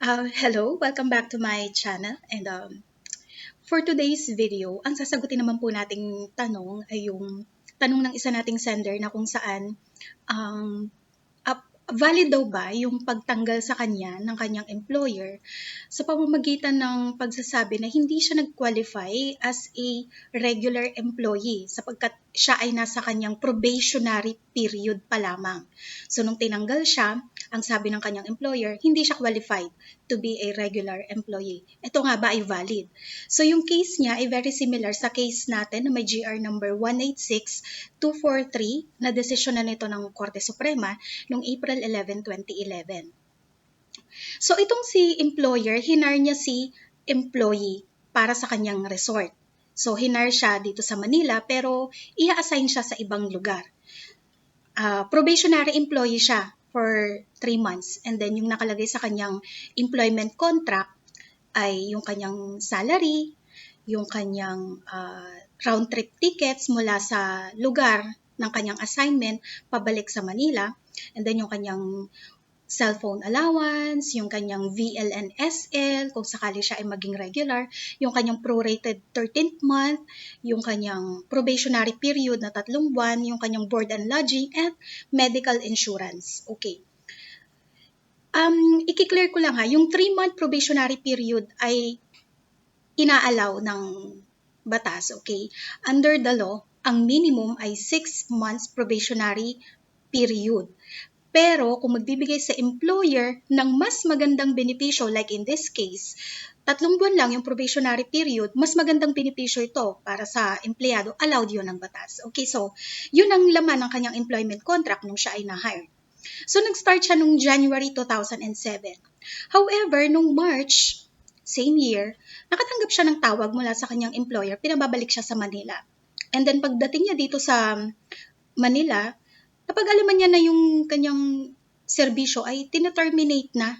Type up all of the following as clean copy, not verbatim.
Hello, welcome back to my channel. And for today's video, ang sasagutin naman po nating tanong ay yung tanong ng isa nating sender na kung saan ang valid daw ba yung pagtanggal sa kanya ng kanyang employer sa pamamagitan ng pagsasabi na hindi siya nag-qualify as a regular employee sapagkat siya ay nasa kanyang probationary period pa lamang. So nung tinanggal siya, ang sabi ng kanyang employer, hindi siya qualified to be a regular employee. Ito nga ba ay valid? So yung case niya ay very similar sa case natin na may GR number 186243 na desisyon na nito ng Korte Suprema noong April 11, 2011. So itong si employer, hinar niya si employee para sa kanyang resort. So hinar siya dito sa Manila pero i-assign siya sa ibang lugar. Probationary employee siya for 3 months and then yung nakalagay sa kanyang employment contract ay yung kanyang salary, yung kanyang round trip tickets mula sa lugar ng kanyang assignment pabalik sa Manila, and then yung kanyang cellphone allowance, yung kanyang VLNSL kung sakali siya ay maging regular, yung kanyang prorated 13th month, yung kanyang probationary period na 3 buwan, yung kanyang board and lodging, at medical insurance. Okay. I-clear ko lang ha, yung 3-month probationary period ay inaalaw ng batas, okay? Under the law, ang minimum ay 6 months probationary period. Pero kung magbibigay sa employer ng mas magandang benepisyo, like in this case, 3 buwan lang yung probationary period, mas magandang benepisyo ito para sa empleyado, allowed yun ng batas. Okay, so yun ang laman ng kanyang employment contract nung siya ay na-hired. So nag-start siya nung January 2007. However, nung March, same year, nakatanggap siya ng tawag mula sa kanyang employer, pinababalik siya sa Manila. And then pagdating niya dito sa Manila, napag-alaman niya na yung kanyang serbisyo ay tina-terminate na.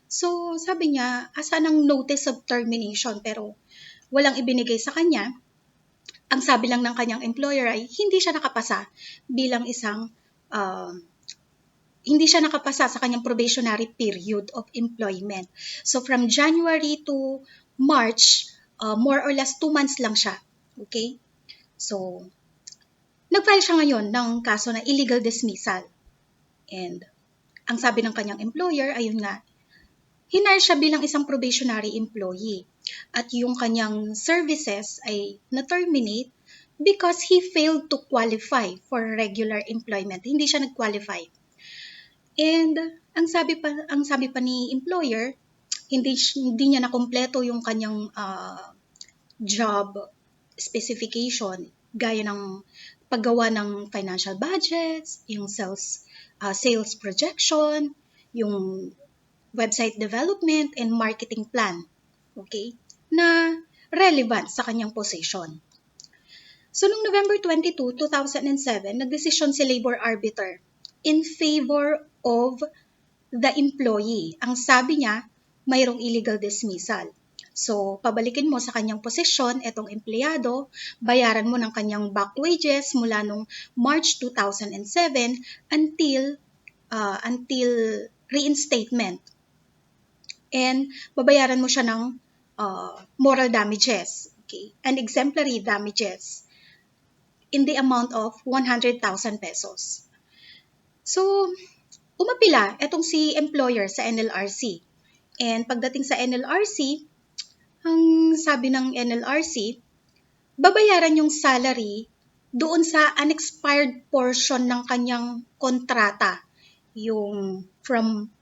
So, sabi niya, asan ang notice of termination? Pero walang ibinigay sa kanya. Ang sabi lang ng kanyang employer ay hindi siya nakapasa bilang hindi siya nakapasa sa kanyang probationary period of employment. So, from January to March, more or less 2 months lang siya. Okay? So, nag-file siya ngayon ng kaso na illegal dismissal. And ang sabi ng kanyang employer, ayun nga, hinar siya bilang isang probationary employee. At yung kanyang services ay na-terminate because he failed to qualify for regular employment. Hindi siya nag-qualify. And ang sabi pa ni employer, hindi niya na kumpleto yung kanyang job specification gaya ng paggawa ng financial budgets, yung sales projection, yung website development and marketing plan, okay, na relevant sa kanyang position. So, noong November 22, 2007, nagdesisyon si labor arbiter in favor of the employee. Ang sabi niya, mayroong illegal dismissal. So, pabalikin mo sa kanyang posisyon itong empleyado, bayaran mo ng kanyang back wages mula nung March 2007 until reinstatement. And babayaran mo siya ng moral damages, okay, and exemplary damages in the amount of 100,000 pesos. So, umapila itong si employer sa NLRC. And pagdating sa NLRC, ang sabi ng NLRC, babayaran yung salary doon sa unexpired portion ng kanyang kontrata. Yung from,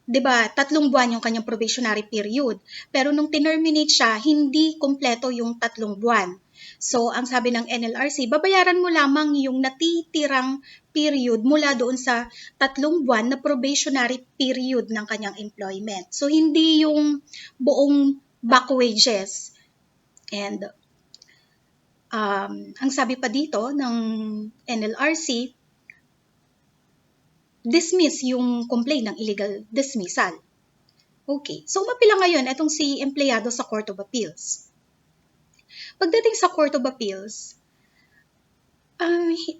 'di ba, 3 buwan yung kanyang probationary period. Pero nung terminate siya, hindi kompleto yung 3 buwan. So, ang sabi ng NLRC, babayaran mo lamang yung natitirang period mula doon sa 3 buwan na probationary period ng kanyang employment. So, hindi yung buong back wages. And ang sabi pa dito ng NLRC, dismiss yung complaint ng illegal dismissal. Okay, so umapila ngayon itong si empleyado sa Court of Appeals. Pagdating sa Court of Appeals,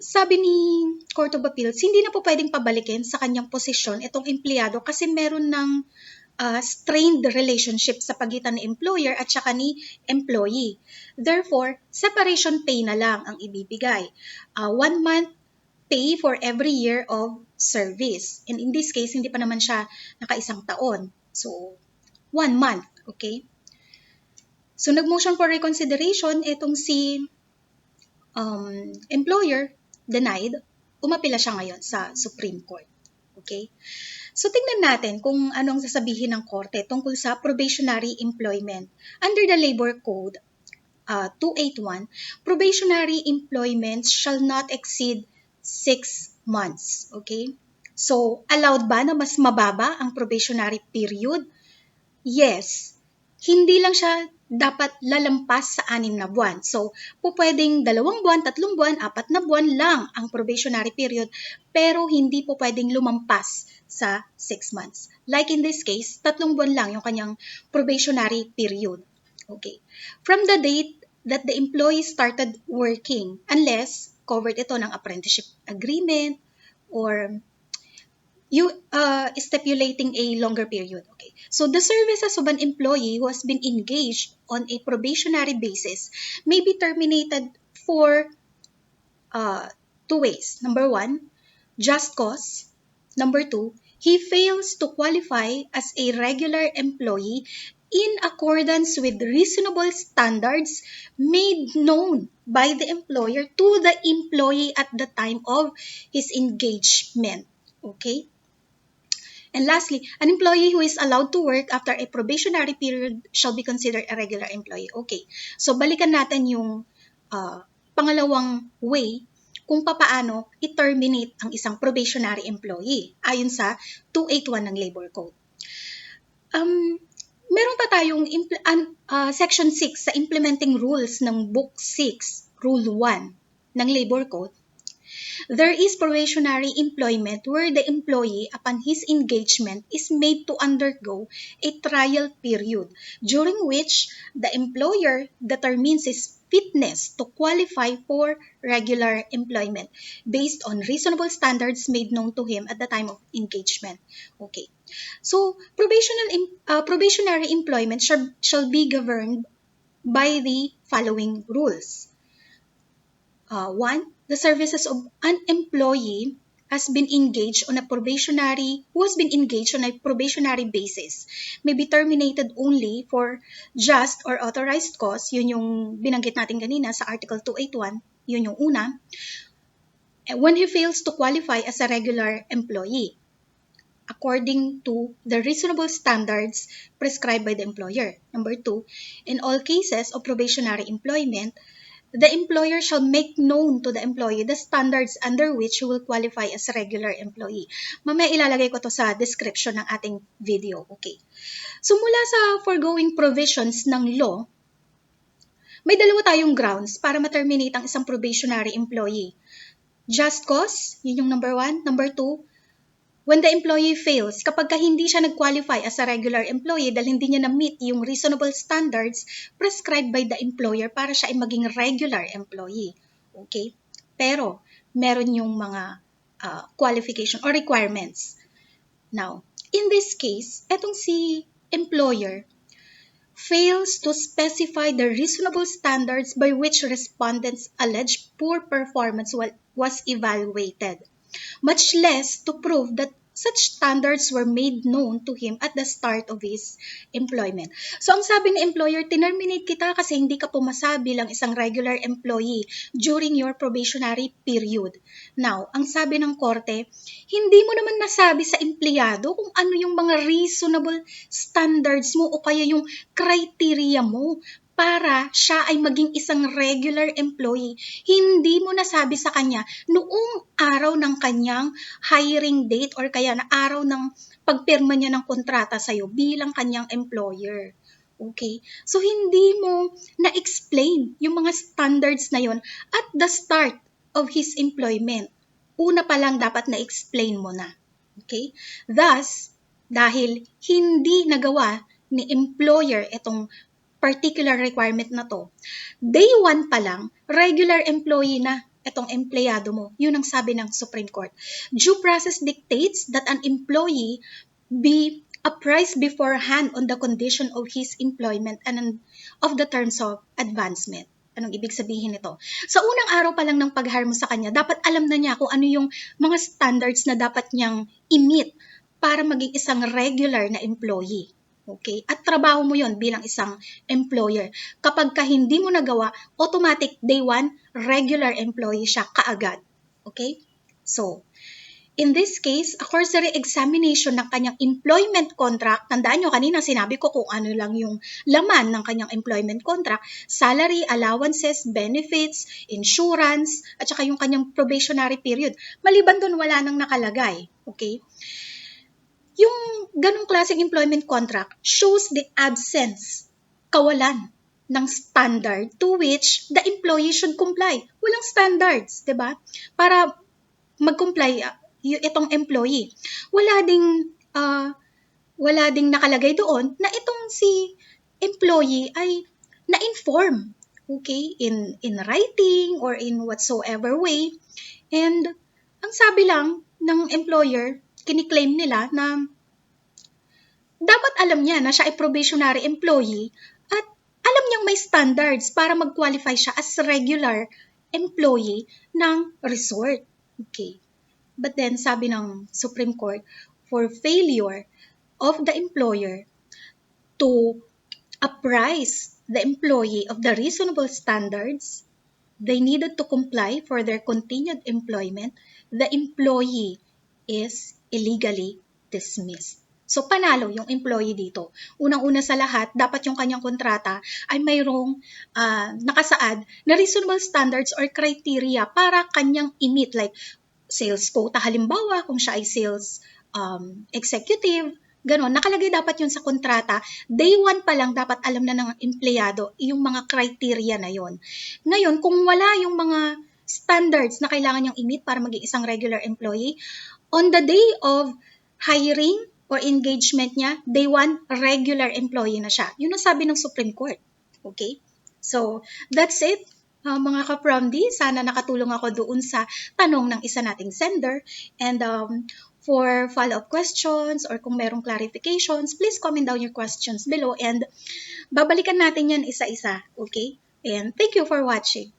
sabi ni Court of Appeals, hindi na po pwedeng pabalikin sa kanyang posisyon itong empleyado kasi meron ng strained relationship sa pagitan ni employer at saka ni employee. Therefore, separation pay na lang ang ibibigay. 1 month pay for every year of service. And in this case, hindi pa naman siya naka-isang taon. So, 1 month, okay? So, nag-motion for reconsideration, itong si employer, denied, umapila siya ngayon sa Supreme Court. Okay? So, tingnan natin kung anong sasabihin ng korte tungkol sa probationary employment. Under the Labor Code 281, probationary employment shall not exceed 6 months. Okay? So, allowed ba na mas mababa ang probationary period? Yes. Hindi lang siya dapat lalampas sa 6 na buwan. So, pwedeng 2 buwan, 3 buwan, 4 na buwan lang ang probationary period, pero hindi po pwedeng lumampas sa 6 months. Like in this case, 3 buwan lang yung kanyang probationary period. Okay. From the date that the employee started working, unless covered ito ng apprenticeship agreement or stipulating a longer period. Okay. So the services of an employee who has been engaged on a probationary basis may be terminated for 2 ways. Number 1, just cause. Number 2, he fails to qualify as a regular employee in accordance with reasonable standards made known by the employer to the employee at the time of his engagement. Okay? And lastly, an employee who is allowed to work after a probationary period shall be considered a regular employee. Okay. So, balikan natin yung pangalawang way kung papaano i-terminate ang isang probationary employee ayon sa 281 ng Labor Code. Meron pa tayong Section 6 sa implementing rules ng Book 6, Rule 1 ng Labor Code. There is probationary employment where the employee, upon his engagement, is made to undergo a trial period during which the employer determines his fitness to qualify for regular employment based on reasonable standards made known to him at the time of engagement. Okay. So, probationary employment shall be governed by the following rules. 1, the services of an employee who has been engaged on a probationary basis may be terminated only for just or authorized cause. Yun yung binanggit natin kanina sa Article 281. Yun yung una. When he fails to qualify as a regular employee according to the reasonable standards prescribed by the employer. Number 2, in all cases of probationary employment, the employer shall make known to the employee the standards under which he will qualify as a regular employee. Mamaya ilalagay ko to sa description ng ating video. Okay. So mula sa foregoing provisions ng law, may dalawa tayong grounds para ma-terminate ang isang probationary employee. Just cause, yun yung number 1. Number 2, when the employee fails, kapag hindi siya nag-qualify as a regular employee dahil hindi niya na-meet yung reasonable standards prescribed by the employer para siya ay maging regular employee. Okay? Pero, meron yung mga qualification or requirements. Now, in this case, etong si employer fails to specify the reasonable standards by which respondents allege poor performance was evaluated, much less to prove that such standards were made known to him at the start of his employment. So, ang sabi ng employer, terminate kita kasi hindi ka pumasa bilang isang regular employee during your probationary period. Now, ang sabi ng korte, hindi mo naman nasabi sa empleyado kung ano yung mga reasonable standards mo o kaya yung criteria mo para siya ay maging isang regular employee. Hindi mo nasabi sa kanya noong araw ng kanyang hiring date or kaya na araw ng pagpirma niya ng kontrata sa'yo bilang kanyang employer. Okay? So, hindi mo na-explain yung mga standards na yon at the start of his employment. Una pa lang dapat na-explain mo na. Okay? Thus, dahil hindi nagawa ni employer itong particular requirement na to, day 1 pa lang, regular employee na itong empleyado mo. Yun ang sabi ng Supreme Court. Due process dictates that an employee be apprised beforehand on the condition of his employment and of the terms of advancement. Anong ibig sabihin nito? Sa unang araw pa lang ng pag-hire mo sa kanya, dapat alam na niya kung ano yung mga standards na dapat niyang i-meet para maging isang regular na employee. Okay? At trabaho mo yon bilang isang employer. Kapag ka hindi mo nagawa, automatic day one, regular employee siya kaagad. Okay? So, in this case, a cursory examination ng kanyang employment contract, tandaan nyo kanina sinabi ko kung ano lang yung laman ng kanyang employment contract, salary, allowances, benefits, insurance, at saka yung kanyang probationary period. Maliban doon, wala nang nakalagay. Okay? Yung ganong klaseng employment contract shows the absence, kawalan ng standard to which the employee should comply. Walang standards, 'di ba? Para mag-comply itong employee. Wala ding nakalagay doon na itong si employee ay na-inform, okay, in writing or in whatsoever way. And ang sabi lang ng employer, kiniklaim nila na dapat alam niya na siya ay probationary employee at alam niyang may standards para mag-qualify siya as regular employee ng resort. Okay. But then, sabi ng Supreme Court, for failure of the employer to apprise the employee of the reasonable standards they needed to comply for their continued employment, the employee is illegally dismissed. So, panalo yung employee dito. Unang-una sa lahat, dapat yung kanyang kontrata ay mayroong nakasaad na reasonable standards or criteria para kanyang i-meet, like sales quota halimbawa, kung siya ay sales executive, ganon, nakalagay dapat yun sa kontrata. Day one pa lang dapat alam na ng empleyado yung mga criteria na yon. Ngayon, kung wala yung mga standards na kailangan niyang i-meet para maging isang regular employee, on the day of hiring or engagement niya, day one, regular employee na siya. Yun ang sabi ng Supreme Court. Okay? So, that's it. Mga ka-Promdi, sana nakatulong ako doon sa tanong ng isa nating sender. And for follow-up questions or kung merong clarifications, please comment down your questions below and babalikan natin yan isa-isa. Okay? And thank you for watching.